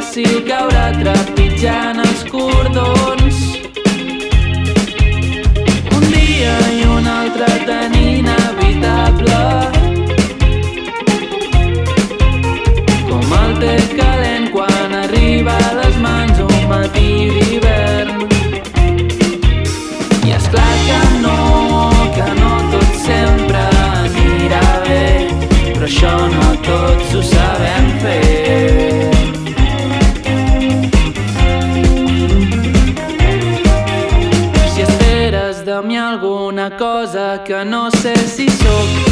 fàcil caure trepitjant els cordons. Un dia i un altre tan inevitable, com el té calent quan arriba a les mans un matí d'hivern. I esclar que no tot sempre anirà bé, però això no tots ho sabem fer. Si esperes de mi alguna cosa que no sé si sóc,